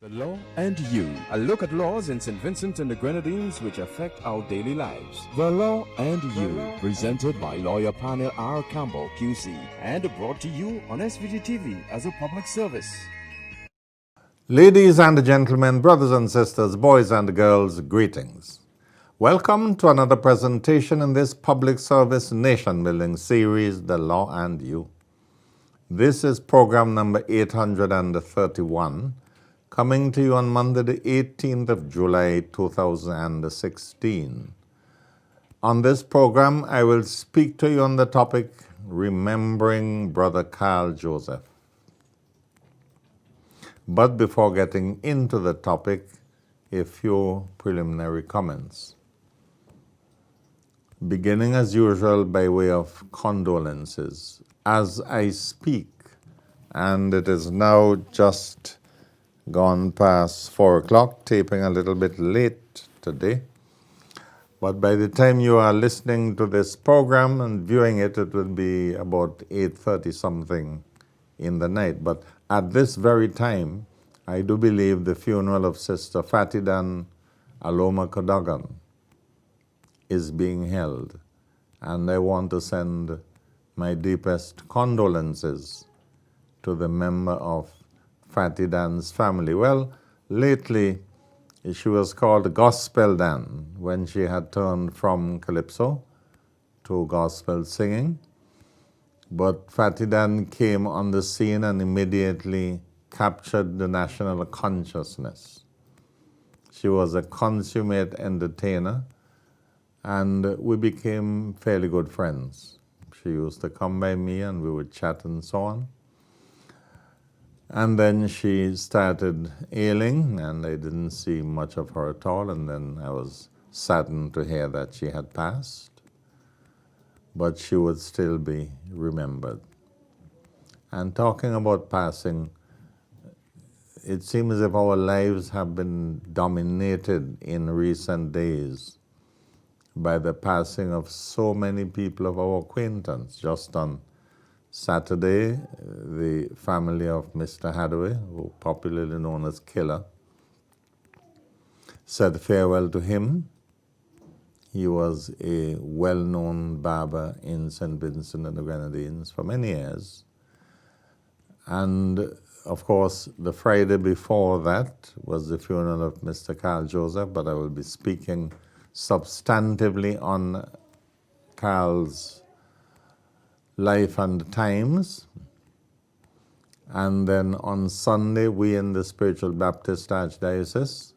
The Law and You. A look at laws in St. Vincent and the Grenadines which affect our daily lives. The Law and You. Presented by lawyer panel P.R Campbell QC. And brought to you on SVG-TV as a public service. Ladies and gentlemen, brothers and sisters, boys and girls, greetings. Welcome to another presentation in this public service nation-building series, The Law and You. This is program number 831, coming to you on Monday the 18th of July 2016. On this program, I will speak to you on the topic, Remembering Brother Carl Joseph. But before getting into the topic, a few preliminary comments. Beginning as usual by way of condolences. As I speak, and it is now just gone past 4 o'clock, taping a little bit late today. But by the time you are listening to this program and viewing it, it will be about 8:30 something in the night. But at this very time, I do believe the funeral of Sister Fatidan Aloma Kodogan is being held. And I want to send my deepest condolences to the member of Fatidan's family. Well, lately she was called Gospel Dan when she had turned from calypso to gospel singing. But Fatidan came on the scene and immediately captured the national consciousness. She was a consummate entertainer, and we became fairly good friends. She used to come by me and we would chat and so on. And then she started ailing, and I didn't see much of her at all, and then I was saddened to hear that she had passed. But she would still be remembered. And talking about passing, it seems as if our lives have been dominated in recent days by the passing of so many people of our acquaintance. Just on Saturday, the family of Mr. Hadaway, who popularly known as Killer, said farewell to him. He was a well-known barber in St. Vincent and the Grenadines for many years. And of course, the Friday before that was the funeral of Mr. Carl Joseph, but I will be speaking substantively on Carl's life and times. And then on Sunday, we in the Spiritual Baptist Archdiocese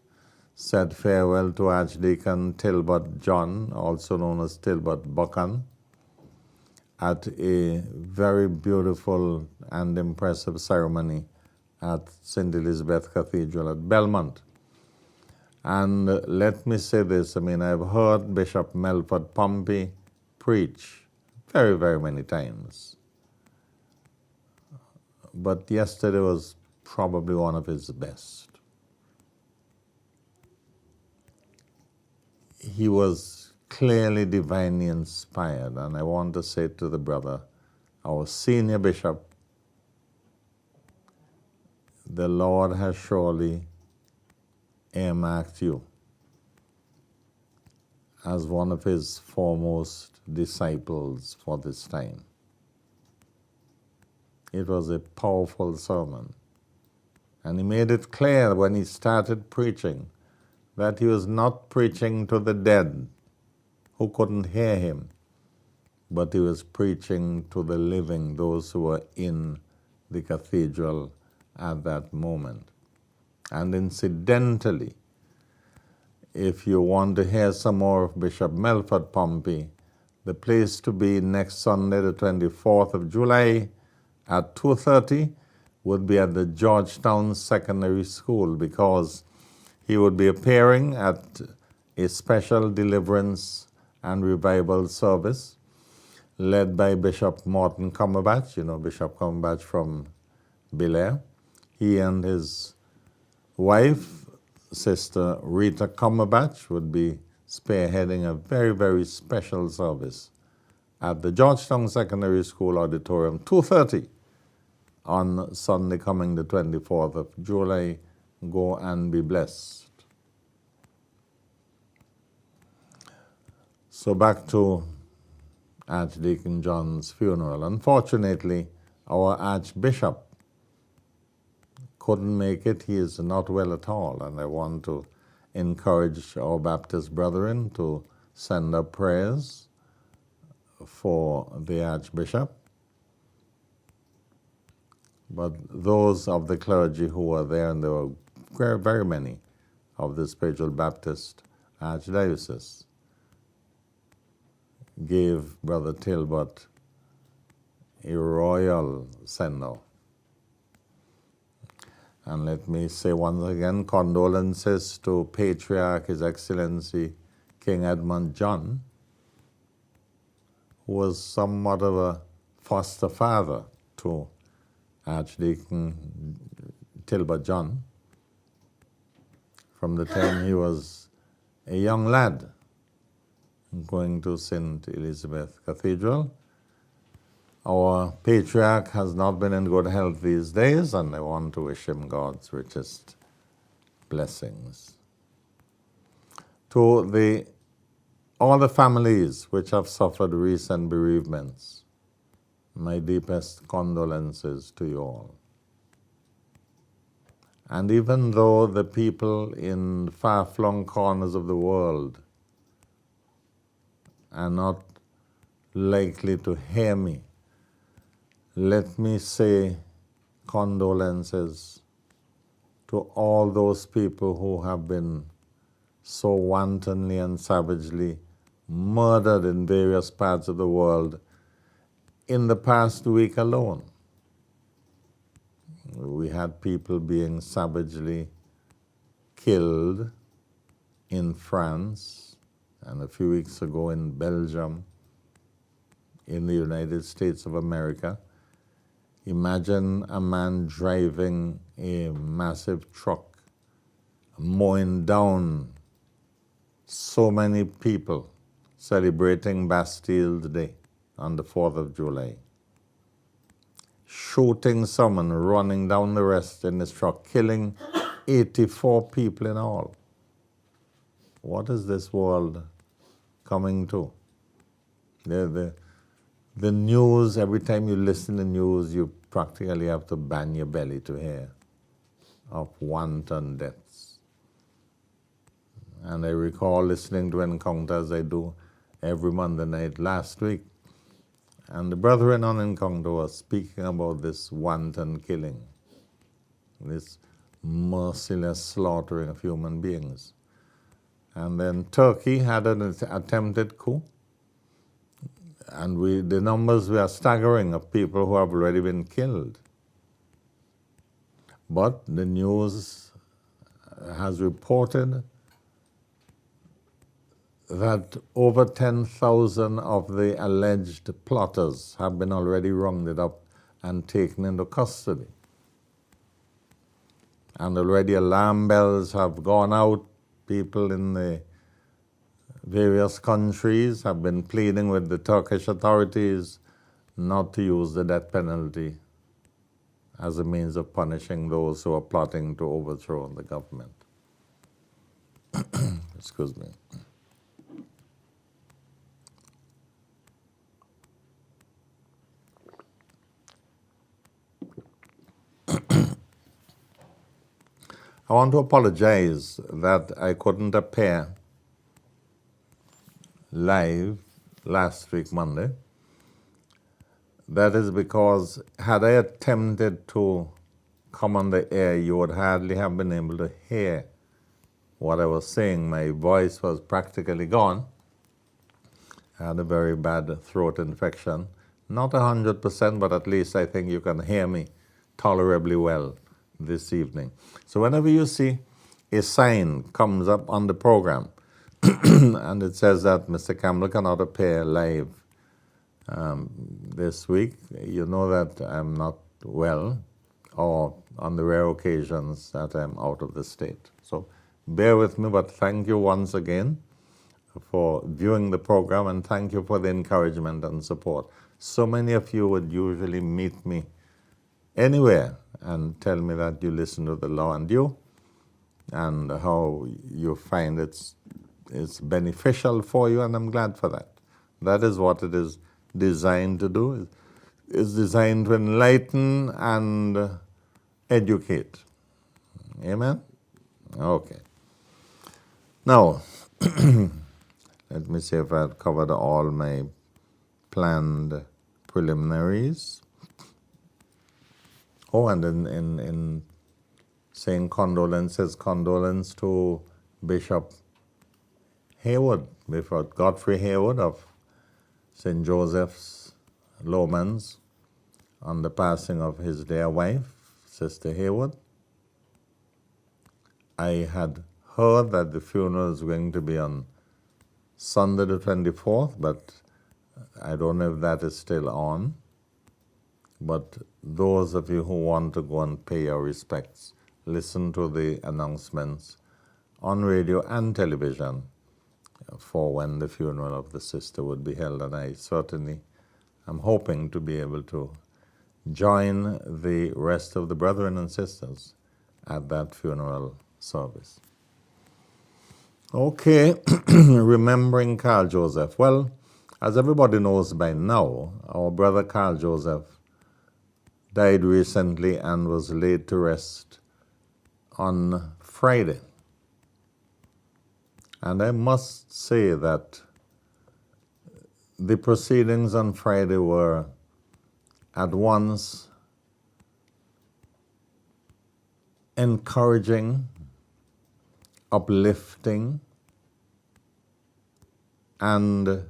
said farewell to Archdeacon Tilbert John, also known as Tilbert Buchan, at a very beautiful and impressive ceremony at St. Elizabeth Cathedral at Belmont. And let me say this, I've heard Bishop Melford Pompey preach very, very many times. But yesterday was probably one of his best. He was clearly divinely inspired, and I want to say to the brother, our senior bishop, the Lord has surely earmarked you as one of his foremost disciples for this time. It was a powerful sermon, and he made it clear when he started preaching that he was not preaching to the dead who couldn't hear him, but he was preaching to the living, those who were in the cathedral at that moment. And incidentally, if you want to hear some more of Bishop Melford Pompey, the place to be next Sunday, the 24th of July at 2:30 would be at the Georgetown Secondary School, because he would be appearing at a special deliverance and revival service led by Bishop Morton Cumberbatch, Bishop Cumberbatch from Belair. He and his wife, Sister Rita Cumberbatch, would be spearheading a very, very special service at the Georgetown Secondary School Auditorium, 2:30 on Sunday coming the 24th of July go and be blessed. So back to Archdeacon John's funeral. Unfortunately, our Archbishop couldn't make it. He is not well at all, and I want to encourage our Baptist brethren to send up prayers for the Archbishop. But those of the clergy who were there, and there were very, very many of the Spiritual Baptist Archdiocese, gave Brother Tilbert a royal send-off. And let me say once again, condolences to Patriarch His Excellency King Edmund John, who was somewhat of a foster father to Archdeacon Tilbert John from the time he was a young lad going to St. Elizabeth Cathedral. Our patriarch has not been in good health these days, and I want to wish him God's richest blessings. To all the families which have suffered recent bereavements, my deepest condolences to you all. And even though the people in far-flung corners of the world are not likely to hear me, let me say condolences to all those people who have been so wantonly and savagely murdered in various parts of the world in the past week alone. We had people being savagely killed in France, and a few weeks ago in Belgium, in the United States of America. Imagine a man driving a massive truck, mowing down so many people celebrating Bastille Day on the 4th of July, shooting someone, running down the rest in his truck, killing 84 people in all. What is this world coming to? The news, every time you listen to news, you practically have to bang your belly to hear of wanton deaths. And I recall listening to encounters I do every Monday night last week, and the brethren on Encounter was speaking about this wanton killing, this merciless slaughtering of human beings. And then Turkey had an attempted coup, and the numbers were staggering of people who have already been killed. But the news has reported that over 10,000 of the alleged plotters have been already rounded up and taken into custody. And already alarm bells have gone out. People in the various countries have been pleading with the Turkish authorities not to use the death penalty as a means of punishing those who are plotting to overthrow the government. Excuse me. I want to apologize that I couldn't appear live last week, Monday. That is because had I attempted to come on the air, you would hardly have been able to hear what I was saying. My voice was practically gone. I had a very bad throat infection. Not 100%, but at least I think you can hear me tolerably well this evening. So whenever you see a sign comes up on the program and it says that Mr. Campbell cannot appear live this week, you know that I'm not well, or on the rare occasions that I'm out of the state. So bear with me, but thank you once again for viewing the program, and thank you for the encouragement and support. So many of you would usually meet me anywhere and tell me that you listen to the Law and You, and how you find it's beneficial for you, and I'm glad for that. That is what it is designed to do. It's designed to enlighten and educate. Amen? Okay. Now, let me see if I've covered all my planned preliminaries. Oh, and in saying condolences, condolence to Bishop Haywood, Bishop Godfrey Haywood of St. Joseph's, Lomans, on the passing of his dear wife, Sister Haywood. I had heard that the funeral is going to be on Sunday the 24th, but I don't know if that is still on. But those of you who want to go and pay your respects, listen to the announcements on radio and television for when the funeral of the sister would be held. And I certainly am hoping to be able to join the rest of the brethren and sisters at that funeral service. Okay, remembering Carl Joseph. Well, as everybody knows by now, our brother Carl Joseph died recently and was laid to rest on Friday. And I must say that the proceedings on Friday were at once encouraging, uplifting, and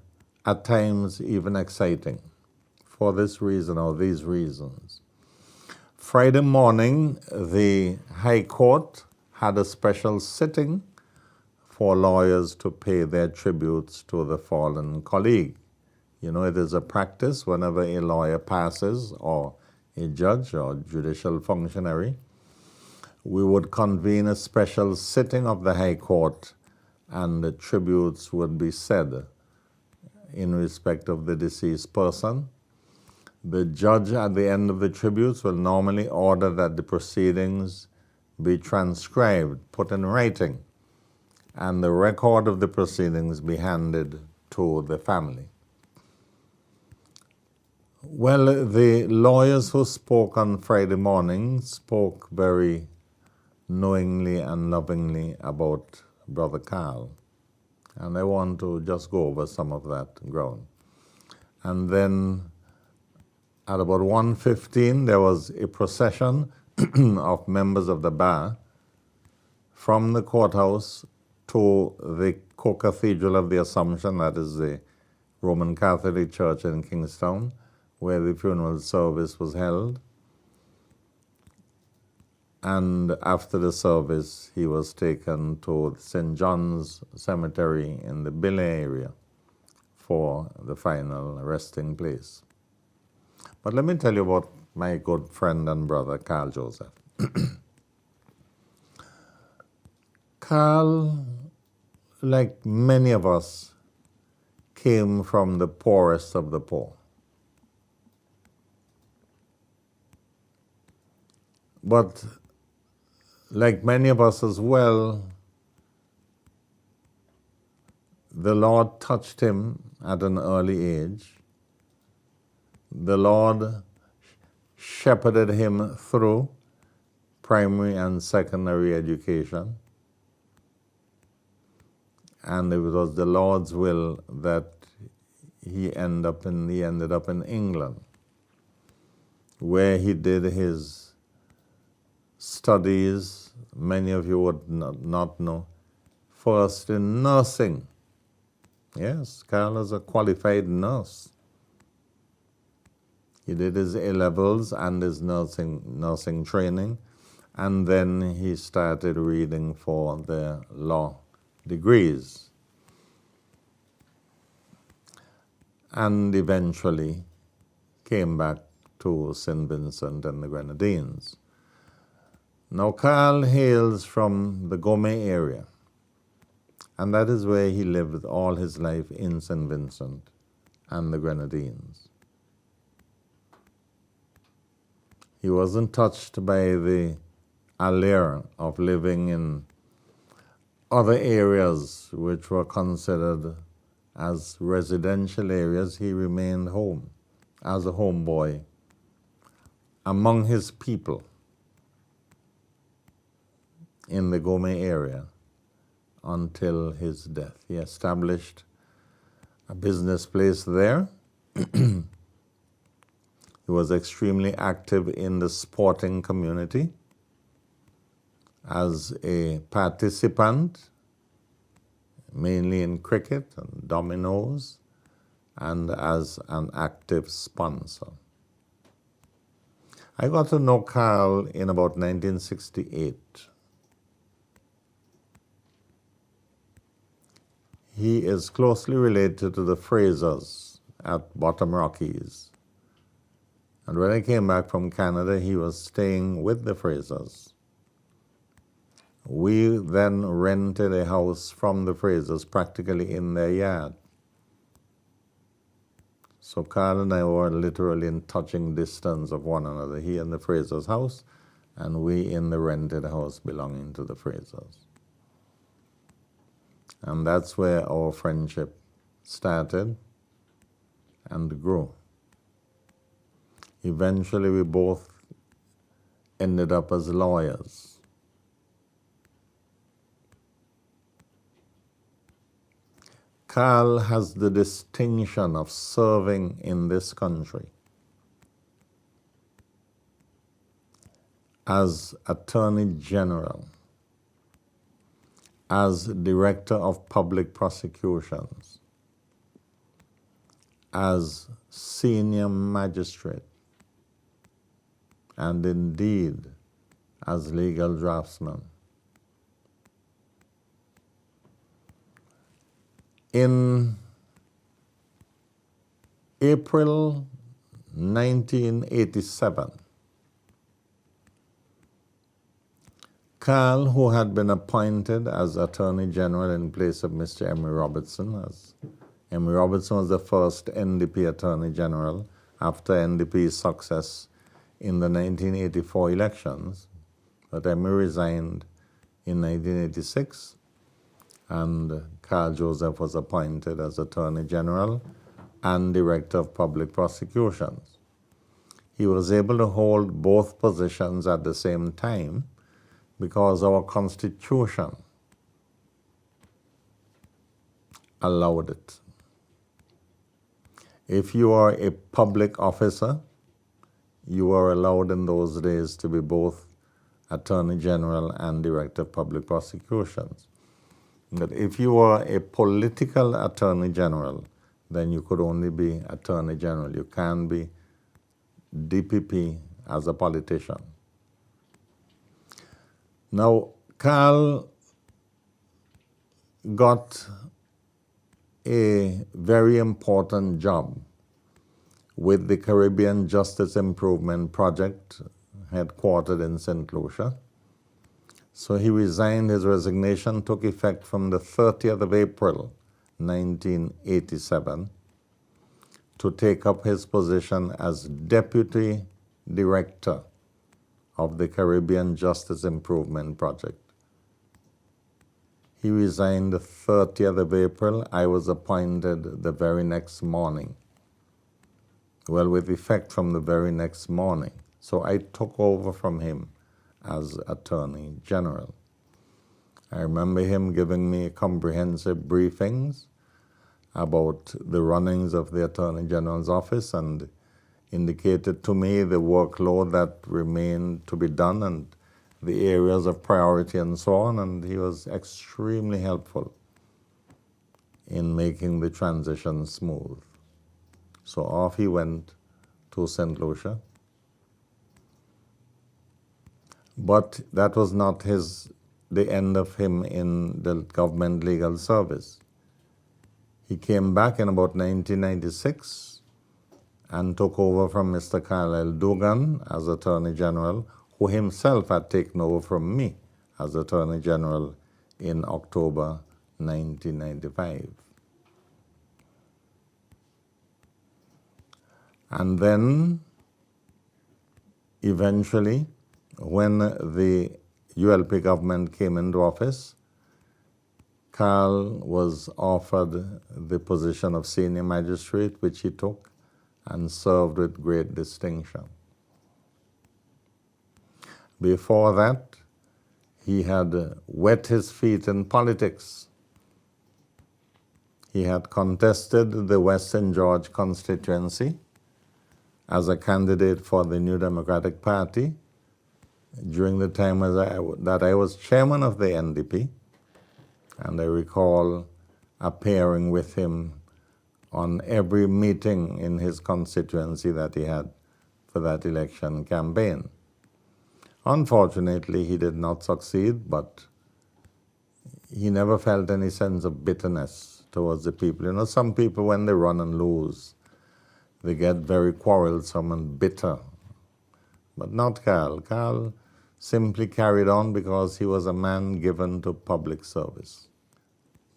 at times even exciting for this reason or these reasons. Friday morning, the High Court had a special sitting for lawyers to pay their tributes to the fallen colleague. You know, it is a practice whenever a lawyer passes, or a judge or judicial functionary, we would convene a special sitting of the High Court, and the tributes would be said in respect of the deceased person. The judge at the end of the tributes will normally order that the proceedings be transcribed, put in writing, and the record of the proceedings be handed to the family. Well, the lawyers who spoke on Friday morning spoke very knowingly and lovingly about Brother Carl. And I want to just go over some of that ground. And then at about 1:15, there was a procession of members of the bar from the courthouse to the Co-Cathedral of the Assumption, that is the Roman Catholic Church in Kingstown, where the funeral service was held. And after the service, he was taken to St. John's Cemetery in the Billey area for the final resting place. But let me tell you about my good friend and brother, Carl Joseph. Carl, like many of us, came from the poorest of the poor. But like many of us as well, the Lord touched him at an early age. The Lord shepherded him through primary and secondary education. And it was the Lord's will that he ended up in England, where he did his studies, many of you would not know, first in nursing. Yes, Carl is a qualified nurse. He did his A-levels and his nursing training, and then he started reading for the law degrees. And eventually came back to St. Vincent and the Grenadines. Now, Carl hails from the Gomé area, and that is where he lived all his life, in St. Vincent and the Grenadines. He wasn't touched by the allure of living in other areas which were considered as residential areas, he remained home as a homeboy among his people in the Gome area until his death. He established a business place there. He was extremely active in the sporting community as a participant, mainly in cricket and dominoes, and as an active sponsor. I got to know Carl in about 1968. He is closely related to the Frasers at Bottom Rockies. And when I came back from Canada, he was staying with the Frasers. We then rented a house from the Frasers practically in their yard. So Carl and I were literally in touching distance of one another. He in the Frasers' house, and we in the rented house belonging to the Frasers. And that's where our friendship started and grew. Eventually, we both ended up as lawyers. Carl has the distinction of serving in this country as Attorney General, as Director of Public Prosecutions, as Senior Magistrate, and indeed as legal draftsman. In April 1987, Carl, who had been appointed as Attorney General in place of Mr. Emory Robertson, as Emory Robertson was the first NDP Attorney General after NDP's success in the 1984 elections, but Emory resigned in 1986, and Carl Joseph was appointed as Attorney General and Director of Public Prosecutions. He was able to hold both positions at the same time because our Constitution allowed it. If you are a public officer, you were allowed in those days to be both Attorney General and Director of Public Prosecutions. But if you were a political Attorney General, then you could only be Attorney General. You can't be DPP as a politician. Now, Carl got a very important job with the Caribbean Justice Improvement Project, headquartered in St. Lucia. So he resigned. His resignation took effect from the 30th of April, 1987, to take up his position as Deputy Director of the Caribbean Justice Improvement Project. He resigned the 30th of April. I was appointed the very next morning. Well, with effect from the very next morning. So I took over from him as Attorney General. I remember him giving me comprehensive briefings about the runnings of the Attorney General's office and indicated to me the workload that remained to be done and the areas of priority and so on, and he was extremely helpful in making the transition smooth. So off he went to St. Lucia. But that was not the end of him in the government legal service. He came back in about 1996 and took over from Mr. Carlyle Dugan as Attorney General, who himself had taken over from me as Attorney General in October 1995. And then, eventually, when the ULP government came into office, Carl was offered the position of senior magistrate, which he took and served with great distinction. Before that, he had wet his feet in politics. He had contested the West St. George constituency as a candidate for the New Democratic Party during the time that I was chairman of the NDP, and I recall appearing with him on every meeting in his constituency that he had for that election campaign. Unfortunately, he did not succeed, but he never felt any sense of bitterness towards the people. You know, some people, when they run and lose, they get very quarrelsome and bitter. But not Carl. Carl simply carried on because he was a man given to public service.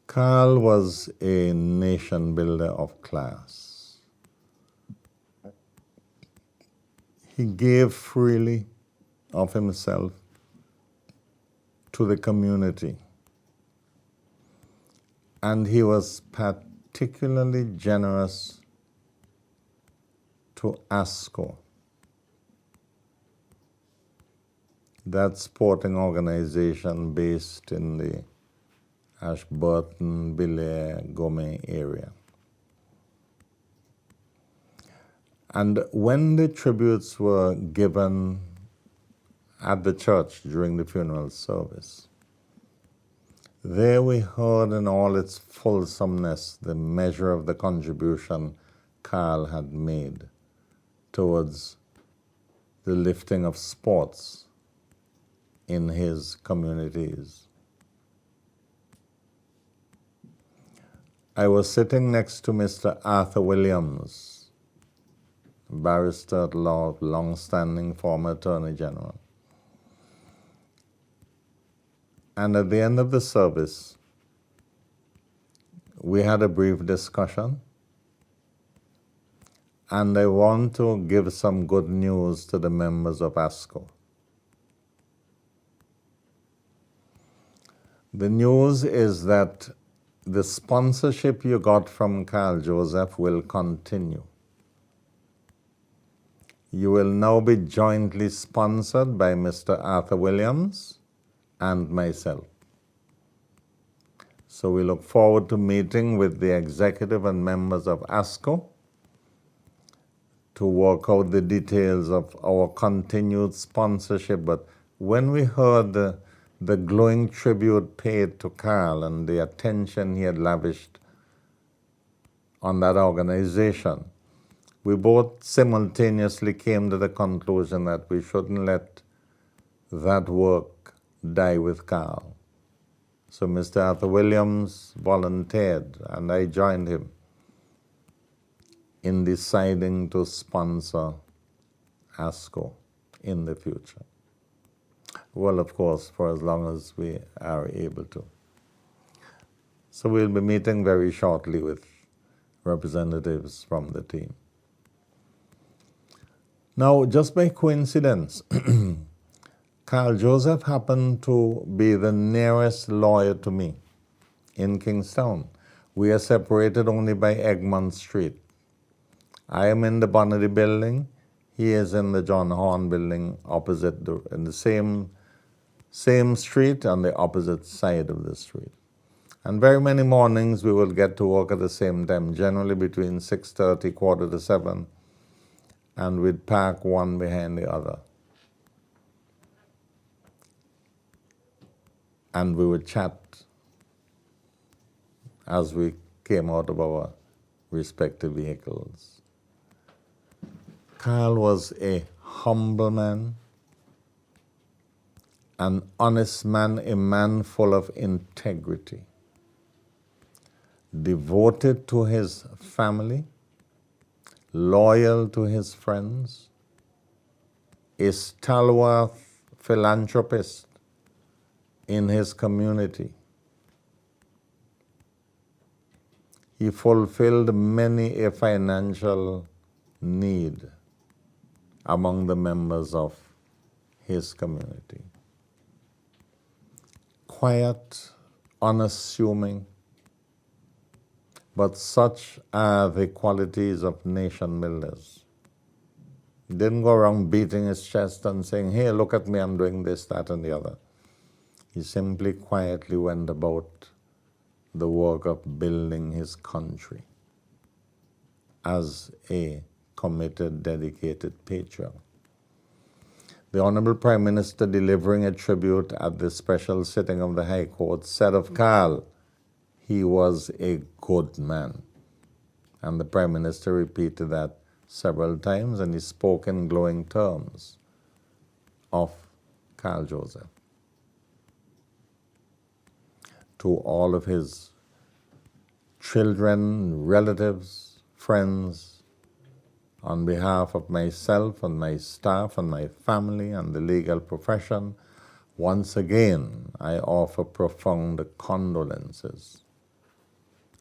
Carl was a nation builder of class. He gave freely of himself to the community. And he was particularly generous to ASCO, that sporting organization based in the Ashburton, Belair, Gomez area. And when the tributes were given at the church during the funeral service, there we heard in all its fulsomeness the measure of the contribution Carl had made towards the lifting of sports in his communities. I was sitting next to Mr. Arthur Williams, barrister at law, long-standing former Attorney General. And at the end of the service, we had a brief discussion, and I want to give some good news to the members of ASCO. The news is that the sponsorship you got from Carl Joseph will continue. You will now be jointly sponsored by Mr. Arthur Williams and myself. So we look forward to meeting with the executive and members of ASCO to work out the details of our continued sponsorship. But when we heard the glowing tribute paid to Carl and the attention he had lavished on that organization, we both simultaneously came to the conclusion that we shouldn't let that work die with Carl. So Mr. Arthur Williams volunteered, and I joined him in deciding to sponsor ASCO in the future. Well, of course, for as long as we are able to. So we'll be meeting very shortly with representatives from the team. Now, just by coincidence, Carl Joseph happened to be the nearest lawyer to me in Kingstown. We are separated only by Egmont Street. I am in the Bonnery building. He is in the John Horn building opposite, in the same street on the opposite side of the street. And very many mornings we will get to work at the same time, generally between 6:30, 6:45, and we'd park one behind the other. And we would chat as we came out of our respective vehicles. Carl was a humble man, an honest man, a man full of integrity, devoted to his family, loyal to his friends, a stalwart philanthropist in his community. He fulfilled many a financial need among the members of his community. Quiet, unassuming, but such are the qualities of nation builders. He didn't go around beating his chest and saying, hey, look at me, I'm doing this, that, and the other. He simply quietly went about the work of building his country as a committed, dedicated patriot. The Honorable Prime Minister, delivering a tribute at the special sitting of the High Court, said of Carl, he was a good man. And the Prime Minister repeated that several times, and he spoke in glowing terms of Carl Joseph. To all of his children, relatives, friends, on behalf of myself and my staff and my family and the legal profession, once again I offer profound condolences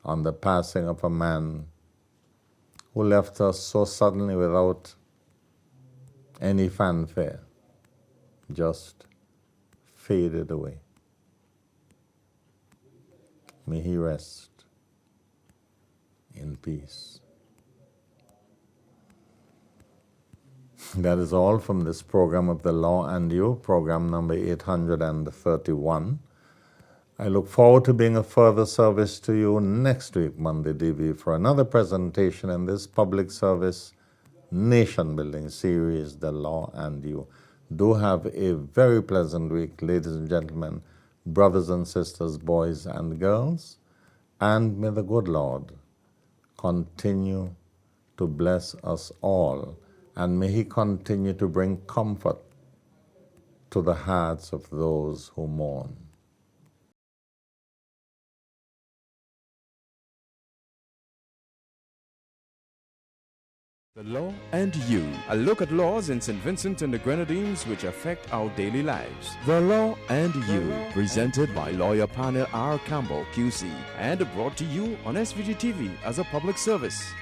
on the passing of a man who left us so suddenly without any fanfare, just faded away. May he rest in peace. That is all from this program of The Law and You, program number 831. I look forward to being of further service to you next week, Monday DV, for another presentation in this public service nation-building series, The Law and You. Do have a very pleasant week, ladies and gentlemen, brothers and sisters, boys and girls, and may the good Lord continue to bless us all, and may He continue to bring comfort to the hearts of those who mourn. The Law and You, a look at laws in St. Vincent and the Grenadines which affect our daily lives. The Law and You, presented by lawyer panel P.R Campbell QC and brought to you on SVG-TV as a public service.